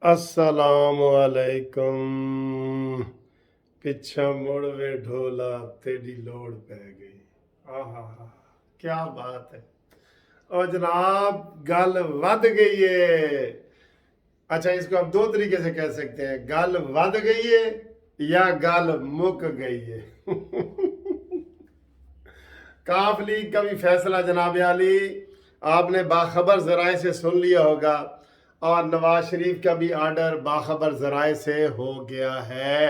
अस्सलाम वालेकुम। पिछा मुड़ वे ढोला तेरी लोड़ पै गई। आहा हा, क्या बात है। और जनाब गल वध गई है। अच्छा, इसको आप दो तरीके से कह सकते हैं, गल वध गई है या गल मुक गई है। काफ लीग का भी फैसला जनाब आली आपने बाखबर जराए से सुन लिया होगा, और नवाज शरीफ का भी आर्डर बाखबर जराए से हो गया है।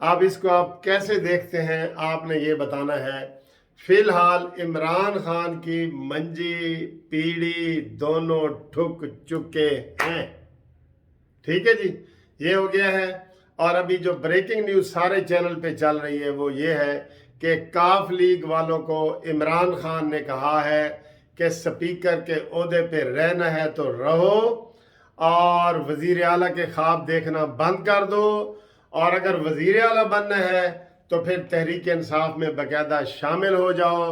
अब इसको आप कैसे देखते हैं, आपने ये बताना है। फिलहाल इमरान खान की मंजी पीढ़ी दोनों ठुक चुके हैं। ठीक है जी, ये हो गया है। और अभी जो ब्रेकिंग न्यूज़ सारे चैनल पे चल रही है वो ये है कि काफ लीग वालों को इमरान खान ने कहा है कि स्पीकर के ओहदे पे रहना है तो रहो, और वज़ीर आला के ख्वाब देखना बंद कर दो, और अगर वज़ीर आला बनना है तो फिर तहरीक इंसाफ में बाकायदा शामिल हो जाओ,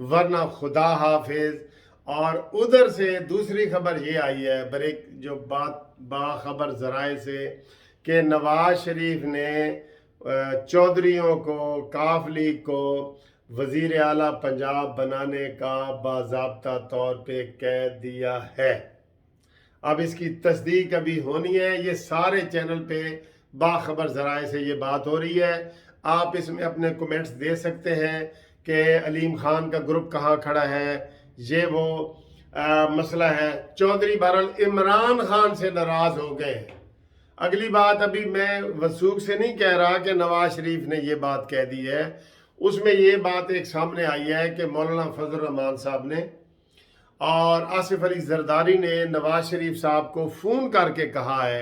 वरना खुदा हाफिज। और उधर से दूसरी खबर ये आई है, ब्रेक जो बात बाखबर जराए से, कि नवाज शरीफ ने चौधरियों को, काफ लीग को वज़ीर आला पंजाब बनाने का बाज़ाब्ता तौर पे कह दिया है। अब इसकी तस्दीक अभी होनी है। ये सारे चैनल पे बाखबर जराए से ये बात हो रही है। आप इसमें अपने कमेंट्स दे सकते हैं कि अलीम खान का ग्रुप कहाँ खड़ा है, ये वो मसला है। चौधरी बहरहाल इमरान खान से नाराज हो गए हैं। अगली बात, अभी मैं वसूख से नहीं कह रहा कि नवाज शरीफ ने ये बात कह दी है, उसमें ये बात एक सामने आई है कि मौलाना फजल रहमान साहब ने और आसिफ अली जरदारी ने नवाज शरीफ साहब को फ़ोन करके कहा है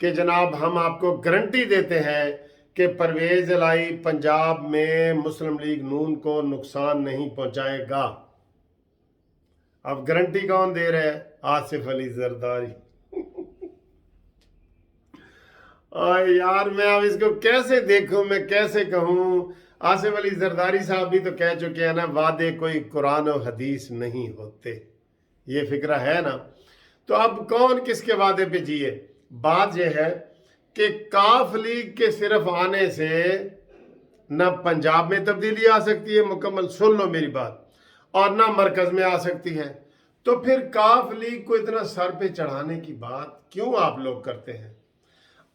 कि जनाब हम आपको गारंटी देते हैं कि परवेज़ इलाही पंजाब में मुस्लिम लीग नून को नुकसान नहीं पहुंचाएगा। अब गारंटी कौन दे रहा है? आसिफ अली जरदारी। और यार मैं अब इसको कैसे देखूं, मैं कैसे कहूं। आसिफ अली जरदारी साहब भी तो कह चुके हैं ना, वादे कोई कुरान और हदीस नहीं होते, ये फिक्रा है ना। तो अब कौन किसके वादे पे जिए। बात यह है कि काफ लीग के सिर्फ आने से ना पंजाब में तब्दीली आ सकती है, मुकम्मल सुन लो मेरी बात, और ना मरकज में आ सकती है। तो फिर काफ लीग को इतना सर पे चढ़ाने की बात क्यों आप लोग करते हैं।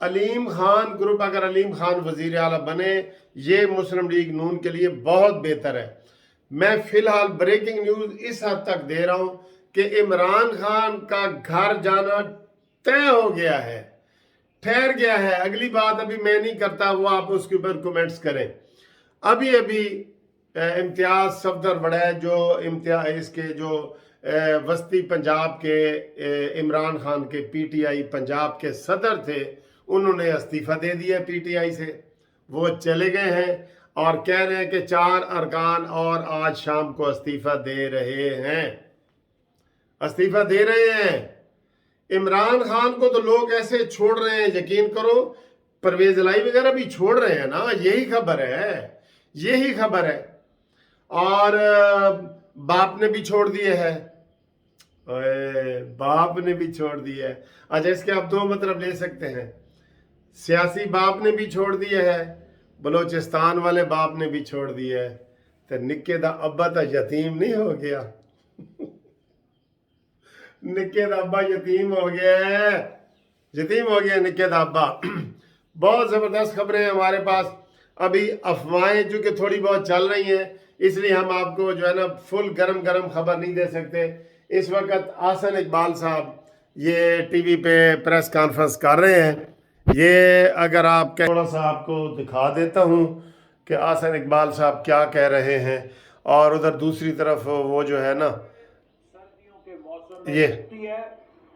अलीम खान ग्रुप, अगर अलीम खान वजीर आला बने, ये मुस्लिम लीग नून के लिए बहुत बेहतर है। मैं फिलहाल ब्रेकिंग न्यूज़ इस हद तक दे रहा हूं कि इमरान खान का घर जाना तय हो गया है, ठहर गया है। अगली बात अभी मैं नहीं करता, वो आप उसके ऊपर कमेंट्स करें। अभी अभी इम्तियाज सफदर बड़ा जो इम्तियाज इसके जो वस्ती पंजाब के इमरान खान के पीटीआई पंजाब के सदर थे, उन्होंने इस्तीफ़ा दे दिया पीटीआई से। वो चले गए हैं और कह रहे हैं कि 4 अरकान और आज शाम को इस्तीफ़ा दे रहे हैं, इस्तीफ़ा दे रहे हैं। इमरान खान को तो लोग ऐसे छोड़ रहे हैं, यकीन करो। परवेज इलाही वगैरह भी छोड़ रहे हैं ना, यही खबर है, यही खबर है। और बाप ने भी छोड़ दिए है, बाप ने भी छोड़ दिया है। अच्छा, इसके आप दो मतलब ले सकते हैं, सियासी बाप ने भी छोड़ दिया है, बलोचिस्तान वाले बाप ने भी छोड़ दिया है। तो निक्के दा अब्बा तो यतीम नहीं हो गया। निक्के दा अब्बा यतीम हो गया है, यतीम हो गया निक्के दा अब्बा। बहुत ज़बरदस्त खबरें हैं हमारे पास। अभी अफवाहें जो कि थोड़ी बहुत चल रही हैं, इसलिए हम आपको जो है ना फुल गरम गरम खबर नहीं दे सकते। इस वक्त आसन इकबाल साहब ये टीवी पे प्रेस कॉन्फ्रेंस कर रहे हैं। ये अगर आप थोड़ा सा आपको दिखा देता हूँ कि आसन इकबाल साहब क्या कह रहे हैं, और उधर दूसरी तरफ वो जो है ना सर्दियों के मौसम में होती है।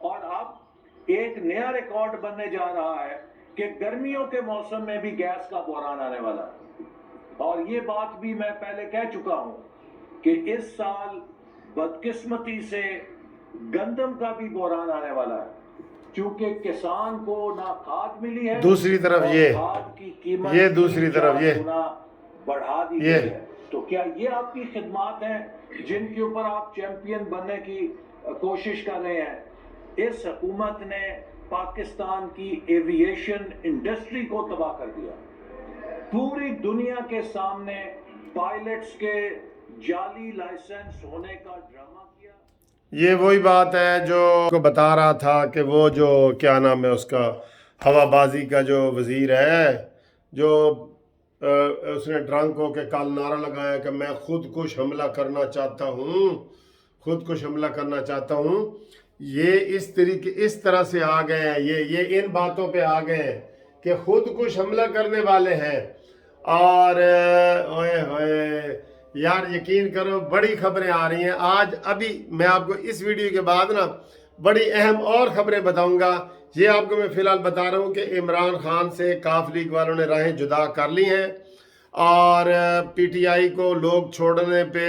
और अब एक नया रिकॉर्ड बनने जा रहा है कि गर्मियों के मौसम में भी गैस का बहरान आने वाला है। और ये बात भी मैं पहले कह चुका हूं कि इस साल बदकिस्मती से गंदम का भी बहरान आने वाला है, क्योंकि किसान को ना खाद मिली है, दूसरी तरफ ये खाद की कीमत ये दूसरी तरफ ये बढ़ा दी गई है। तो क्या ये आपकी खिदमत हैं जिनके ऊपर आप चैंपियन बनने की कोशिश कर रहे हैं? इस हुकूमत ने पाकिस्तान की एविएशन इंडस्ट्री को तबाह कर दिया, पूरी दुनिया के सामने पायलट्स के जाली लाइसेंस होने का ड्रामा किया। ये वही बात है जो को बता रहा था कि वो जो क्या नाम है उसका हवाबाजी का जो वज़ीर है, जो उसने ड्रंक होके कल नारा लगाया कि मैं खुदकुश हमला करना चाहता हूँ, खुदकुश हमला करना चाहता हूँ। ये इस तरह से आ गए हैं, ये इन बातों पे आ गए हैं कि खुदकुश हमला करने वाले हैं। और ओए होए यार, यकीन करो बड़ी खबरें आ रही हैं आज। अभी मैं आपको इस वीडियो के बाद ना बड़ी अहम और खबरें बताऊंगा। ये आपको मैं फ़िलहाल बता रहा हूँ कि इमरान खान से काफ लीग वालों ने राहें जुदा कर ली हैं और पीटीआई को लोग छोड़ने पे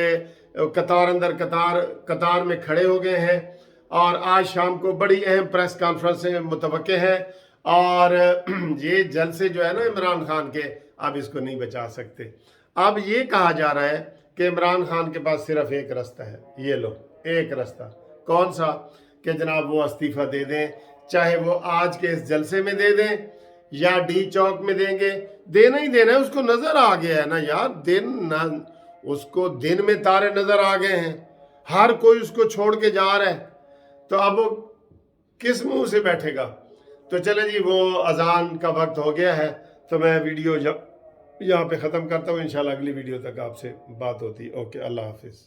कतार में खड़े हो गए हैं। और आज शाम को बड़ी अहम प्रेस कॉन्फ्रेंसें मुतवक्के हैं और ये जलसे जो है ना इमरान खान के, अब इसको नहीं बचा सकते। अब ये कहा जा रहा है कि इमरान खान के पास सिर्फ एक रास्ता है, ये लो एक रास्ता। कौन सा? कि जनाब वो इस्तीफ़ा दे दें, चाहे वो आज के इस जलसे में दे दें या डी चौक में देंगे। देना ही देना है, उसको नज़र आ गया है ना यार, उसको दिन में तारे नज़र आ गए हैं, हर कोई उसको छोड़ के जा रहा है, तो अब वो किस मुंह से बैठेगा। तो चले जी, वो अजान का वक्त हो गया है, तो मैं वीडियो यहाँ पे ख़त्म करता हूँ। इंशाल्लाह अगली वीडियो तक आपसे बात होती है। ओके, अल्लाह हाफिज़।